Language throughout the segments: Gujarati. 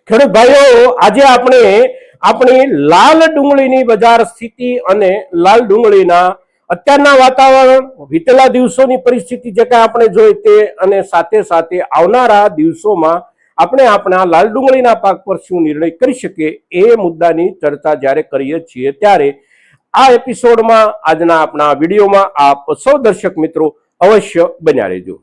ખેડૂત ભાઈઓ, આજે આપણે આપણી લાલ ડુંગળીની બજાર સ્થિતિ અને લાલ ડુંગળીના અત્યારના વાતાવરણ, વીતેલા દિવસોની પરિસ્થિતિ જે કાંઈ આપણે જોઈ તે અને સાથે સાથે આવનારા દિવસોમાં આપણે આપણા લાલ ડુંગળીના પાક પર શું નિર્ણય કરી શકીએ એ મુદ્દાની ચર્ચા જ્યારે કરીએ છીએ ત્યારે આ એપિસોડમાં, આજના આપણા વિડીયોમાં આપ સૌ દર્શક મિત્રો અવશ્ય બન્યા રહેજો.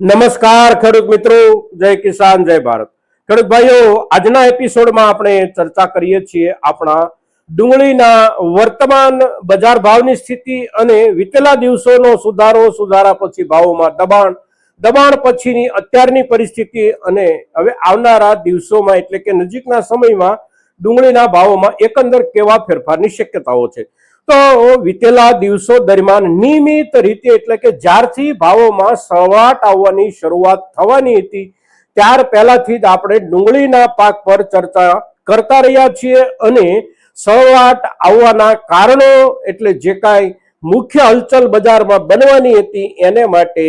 નમસ્કાર ખેડૂત મિત્રો, જય કિસાન, જય ભારત. ખેડૂત ભાઈઓ, આજના એપિસોડમાં આપણે ચર્ચા કરીએ છીએ આપણા ડુંગળીના વર્તમાન બજાર ભાવની સ્થિતિ અને વીતેલા દિવસોનો સુધારા પછી ભાવોમાં દબાણ પછીની અત્યારની પરિસ્થિતિ અને હવે આવનારા દિવસોમાં એટલે કે નજીકના સમયમાં ડુંગળીના ભાવોમાં એકંદર કેવા ફેરફારની શક્યતાઓ છે. તો વીતેલા દિવસો દરમિયાન નિયમિત રીતે એટલે કે જ્યારથી ભાવોમાં સળવાટ આવવાની શરૂઆત થવાની હતી ત્યાર પહેલાથી જ આપણે ડુંગળીના પાક પર ચર્ચા કરતા રહ્યા છીએ અને સળવાટ આવવાના કારણો એટલે જે કાંઈ મુખ્ય હલચલ બજારમાં બનવાની હતી એને માટે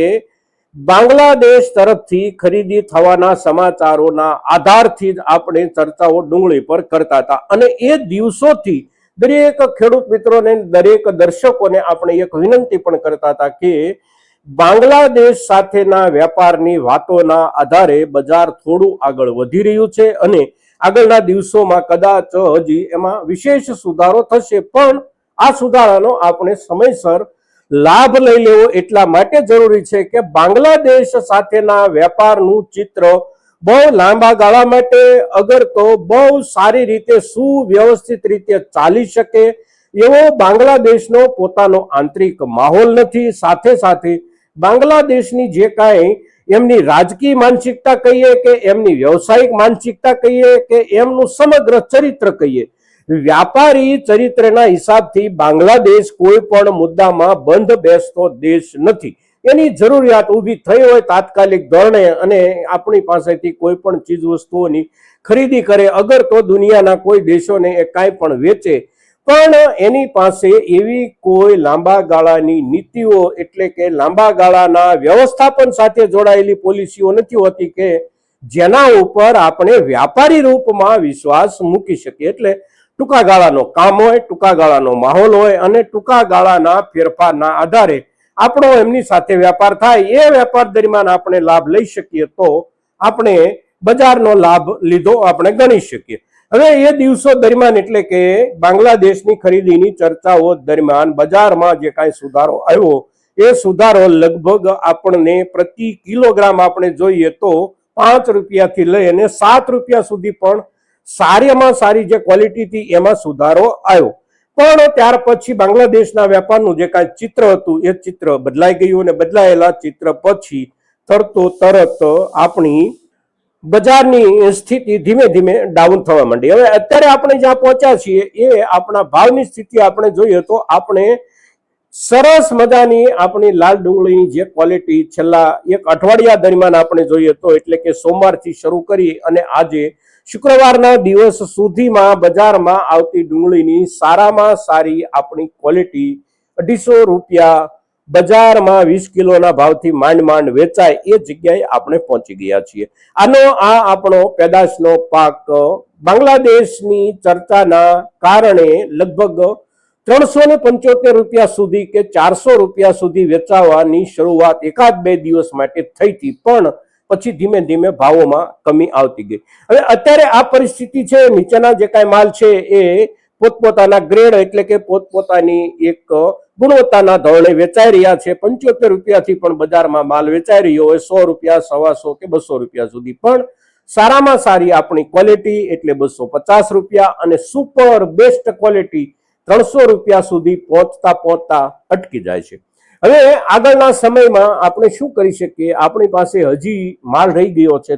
બાંગ્લાદેશ તરફથી ખરીદી થવાના સમાચારોના આધારથી જ આપણે ચર્ચાઓ ડુંગળી પર કરતા હતા અને એ દિવસોથી દરેક ખેડૂત મિત્રોને, દરેક દર્શકોને આપણે એક વિનંતી પણ કરતા હતા કે બાંગ્લાદેશ સાથેના વેપારની વાતોના આધારે બજાર થોડું આગળ વધી રહ્યું છે અને આગળના દિવસોમાં કદાચ હજી એમાં વિશેષ સુધારો થશે, પણ આ સુધારાનો આપણે સમયસર લાભ લઈ લેવો એટલા માટે જરૂરી છે કે બાંગ્લાદેશ સાથેના વેપારનું ચિત્ર બહુ લાંબા ગાળા માટે અગર તો બહુ સારી રીતે સુવ્યવસ્થિત રીતે ચાલી શકે એવો બાંગ્લાદેશનો પોતાનો આંતરિક માહોલ નથી. સાથે સાથે બાંગ્લાદેશની જે કાંઈ એમની રાજકીય માનસિકતા કહીએ કે એમની વ્યવસાયિક માનસિકતા કહીએ કે એમનું સમગ્ર ચરિત્ર કહીએ, વ્યાપારી ચરિત્રના હિસાબથી બાંગ્લાદેશ કોઈ પણ મુદ્દામાં બંધ બેસતો દેશ નથી. એની જરૂરિયાત ઊભી થઈ હોય તાત્કાલિક ધોરણે અને આપણી પાસેથી કોઈ પણ ચીજ વસ્તુઓની ખરીદી કરે, અગર તો દુનિયાના કોઈ દેશોને એ કાંઈ પણ વેચે, પણ એની પાસે એવી કોઈ લાંબા ગાળાની નીતિઓ એટલે કે લાંબા ગાળાના વ્યવસ્થાપન સાથે જોડાયેલી પોલિસીઓ નથી હોતી કે જેના ઉપર આપણે વ્યાપારી રૂપમાં વિશ્વાસ મૂકી શકીએ. એટલે ટૂંકા ગાળાનો કામ હોય, ટૂંકા ગાળાનો માહોલ હોય અને ટૂંકા ગાળાના ફેરફારના આધારે આપણો એમની સાથે વેપાર થાય. એ વેપાર દરમિયાન આપણે લાભ લઈ શકીએ તો આપણે બજારનો લાભ લીધો આપણે ગણી શકીએ. હવે એ દિવસો દરમિયાન એટલે કે બાંગ્લાદેશની ખરીદીની ચર્ચાઓ દરમિયાન બજારમાં જે કાંઈ સુધારો આવ્યો એ સુધારો લગભગ આપણને પ્રતિ કિલોગ્રામ આપણે જોઈએ તો 5 રૂપિયાથી લઈ અને 7 રૂપિયા સુધી પણ સારીમાં સારી જે ક્વોલિટી હતી એમાં સુધારો આવ્યો. પણ ત્યાર પછી બાંગ્લાદેશના વેપારનું જે કાંઈ ચિત્ર હતું એ ચિત્ર બદલાઈ ગયું અને બદલાયેલા ચિત્ર પછી તરત આપણી બજારની સ્થિતિ ધીમે ધીમે ડાઉન થવા માંડી. હવે અત્યારે આપણે જ્યાં પહોંચ્યા છીએ એ આપણા ભાવની સ્થિતિ આપણે જોઈએ તો આપણે સરસ મજાની આપણી લાલ ડુંગળીની જે ક્વોલિટી છેલ્લા એક અઠવાડિયા દરમિયાન આપણે જોઈએ તો એટલે કે સોમવારથી શરૂ કરી અને આજે શુક્રવારના દિવસ સુધીમાં બજારમાં આવતી ડુંગળીની સારામાં સારી આપણી ક્વોલિટી 250 રૂપિયા બજારમાં 20 કિલોના ભાવથી માંડ વેચાય એ જગ્યાએ આપણે પહોંચી ગયા છીએ. આ આપણો પેદાશનો પાક બાંગ્લાદેશની ચર્ચાના કારણે લગભગ 375 રૂપિયા સુધી કે 400 રૂપિયા સુધી વેચાવાની શરૂઆત એકાદ બે દિવસ માટે થઈ હતી, પણ પછી ધીમે ધીમે ભાવોમાં કમી આવતી ગઈ. હવે અત્યારે આ પરિસ્થિતિ છે, નીચેના જે કાંઈ માલ છે એ પોતપોતાના ગ્રેડ એટલે કે પોતપોતાની એક ગુણવત્તાના ધોરણે વેચાઈ રહ્યા છે. 75 રૂપિયાથી પણ બજારમાં માલ વેચાઈ રહ્યો હોય, 100 રૂપિયા, 125 કે 200 રૂપિયા સુધી, પણ સારામાં સારી આપણી ક્વોલિટી એટલે 250 રૂપિયા અને સુપર બેસ્ટ ક્વોલિટી 300 રૂપિયા સુધી પહોંચતા અટકી જાય છે. હવે આગળના સમયમાં આપણે શું કરી શકીએ? આપણી પાસે હજી માલ રહી ગયો છે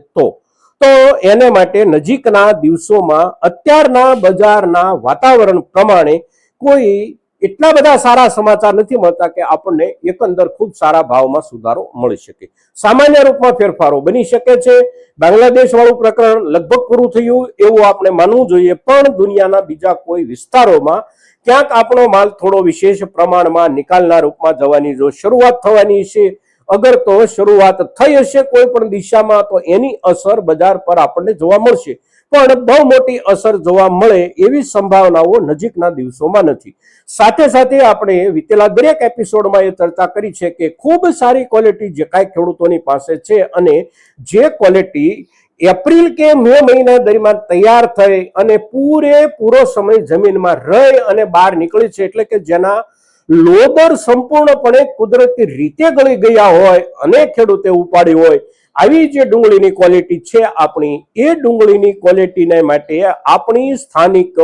તો એને માટે નજીકના દિવસોમાં અત્યારના બજારના વાતાવરણ પ્રમાણે કોઈ એટલા બધા સારા સમાચાર નથી મળતા કે આપણને એકંદર ખૂબ સારા ભાવમાં સુધારો મળી શકે. સામાન્ય રૂપમાં ફેરફારો બની શકે છે. બાંગ્લાદેશ વાળું પ્રકરણ લગભગ પૂરું થયું એવું આપણે માનવું જોઈએ, પણ દુનિયાના બીજા કોઈ વિસ્તારોમાં ક્યાંક આપણો માલ થોડો વિશેષ પ્રમાણમાં નિકાલના રૂપમાં જવાની જો શરૂઆત થવાની છે અગર તો શરૂઆત થઈ હશે કોઈ પણ દિશામાં તો એની અસર બજાર પર આપણને જોવા મળશે, પણ બહુ મોટી અસર જોવા મળે એવી સંભાવનાઓ નજીકના દિવસોમાં નથી. સાથે સાથે આપણે વીતેલા દરેક એપિસોડમાં એ ચર્ચા કરી છે કે ખૂબ સારી ક્વોલિટી જે કાંઈ ખેડૂતોની પાસે છે અને જે ક્વોલિટી એપ્રિલ કે મે મહિના દરમિયાન તૈયાર થઈ અને પૂરેપૂરો સમય જમીનમાં રહી અને બહાર નીકળી છે, એટલે કે જેના લોબર સંપૂર્ણપણે કુદરતી રીતે ગળી ગયા હોય અને ખેડૂતે ઉપાડી હોય, આવી જે ડુંગળીની ક્વોલિટી છે આપણી, એ ડુંગળીની ક્વોલિટીને માટે આપણી સ્થાનિક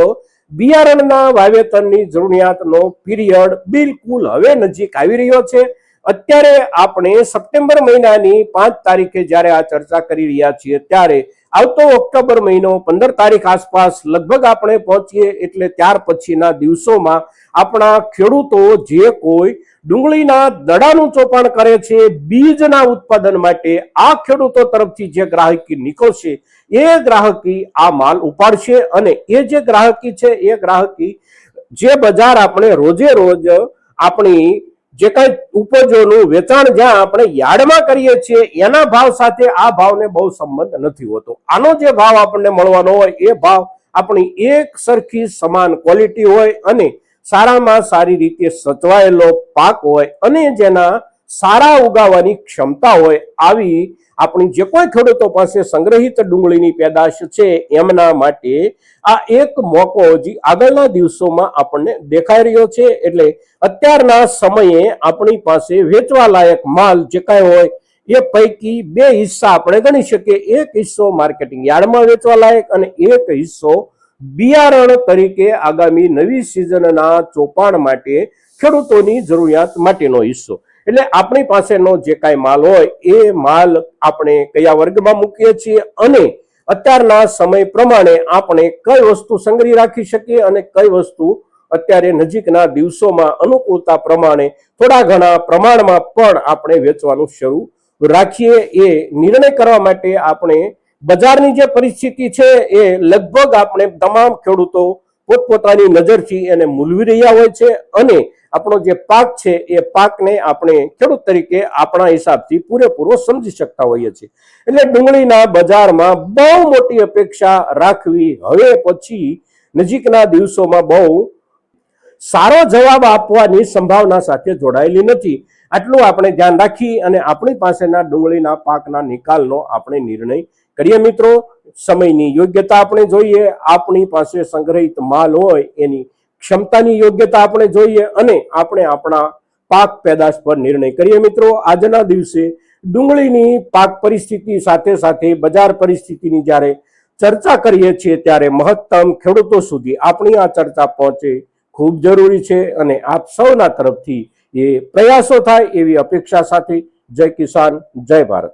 બિયારણના વાવેતરની જરૂરિયાતનો પીરિયડ બિલકુલ હવે નજીક આવી રહ્યો છે. અત્યારે આપણે સપ્ટેમ્બર મહિનાની 5 તારીખે જ્યારે આ ચર્ચા કરી રહ્યા છીએ ત્યારે આવતો ઓક્ટોબર મહિનો 15 તારીખ આસપાસ લગભગ આપણે પહોંચીએ, એટલે ત્યાર પછીના દિવસોમાં આપણા ખેડૂતો જે કોઈ ડુંગળીના દડાનું ચોપાણ કરે છે બીજના ઉત્પાદન માટે, આ ખેડૂતો તરફથી જે ગ્રાહકી નીકળશે એ ગ્રાહકી આ માલ ઉપાડશે અને એ જે ગ્રાહકી છે એ ગ્રાહકી જે બજાર આપણે રોજે રોજ આપણી જે કઈ ઉપજોનું વેચાણ જ્યાં આપણે યાર્ડમાં કરીએ છીએ એના ભાવ સાથે આ ભાવને બહુ સંબંધ નથી હોતો. આનો જે ભાવ આપણને મળવાનો હોય એ ભાવ આપણી એક સરખી સમાન ક્વોલિટી હોય અને સારામાં સારી રીતે સચવાયેલો પાક હોય અને જેના સારા ઉગાવવાની ક્ષમતા હોય, આવી આપણી જે કોઈ ખેડૂતો પાસે સંગ્રહિત ડુંગળીની પેદાશ છે એમના માટે આ એક મોકો હજી આગળના દિવસોમાં આપણને દેખાઈ રહ્યો છે. એટલે અત્યારના સમયે આપણી પાસે વેચવા લાયક માલ જે કાંઈ હોય એ પૈકી 2 હિસ્સા આપણે ગણી શકીએ. એક હિસ્સો માર્કેટિંગ યાર્ડમાં વેચવા લાયક અને એક હિસ્સો બિયારણ તરીકે આગામી નવી સિઝનના ચોપાણ માટે ખેડૂતોની જરૂરિયાત માટેનો હિસ્સો. એટલે આપણી પાસેનો જે કાંઈ માલ હોય એ માલ આપણે કયા વર્ગમાં મૂકીએ છીએ અને અત્યારના સમય પ્રમાણે આપણે કઈ વસ્તુ સંગ્રહી રાખી શકીએ અને કઈ વસ્તુ અત્યારે નજીકના દિવસોમાં અનુકૂળતા પ્રમાણે થોડા ઘણા પ્રમાણમાં પણ આપણે વેચવાનું શરૂ રાખીએ, એ નિર્ણય કરવા માટે આપણે બજારની જે પરિસ્થિતિ છે એ લગભગ આપણે તમામ ખેડૂતો પોતપોતાની નજરથી એને મૂલવી રહ્યા હોય છે અને આપણો જે પાક છે એ પાકને આપણે ખેડૂત તરીકે આપણા હિસાબથી પૂરેપૂરો સમજી શકતા હોઈએ છીએ. એટલે ડુંગળીના બજારમાં બહુ મોટી અપેક્ષા રાખવી હવે પછી નજીકના દિવસોમાં બહુ સારો જવાબ આપવાની સંભાવના સાથે જોડાયેલી નથી. આટલું આપણે ધ્યાન રાખી અને આપણી પાસેના ડુંગળીના પાકના નિકાલનો આપણે નિર્ણય કરીએ. મિત્રો, સમયની યોગ્યતા આપણે જોઈએ, આપણી પાસે સંગ્રહિત માલ હોય એની ક્ષમતાની યોગ્યતા આપણે જોઈએ અને આપણે આપણા પાક પેદાશ પર નિર્ણય કરીએ. મિત્રો, આજના દિવસે ડુંગળીની પાક પરિસ્થિતિ સાથે સાથે બજાર પરિસ્થિતિની જ્યારે ચર્ચા કરીએ છીએ ત્યારે મહત્તમ ખેડૂતો સુધી આપણી આ ચર્ચા પહોંચે ખૂબ જરૂરી છે અને આપ સૌના તરફથી એ પ્રયાસો થાય એવી અપેક્ષા સાથે જય કિસાન, જય ભારત.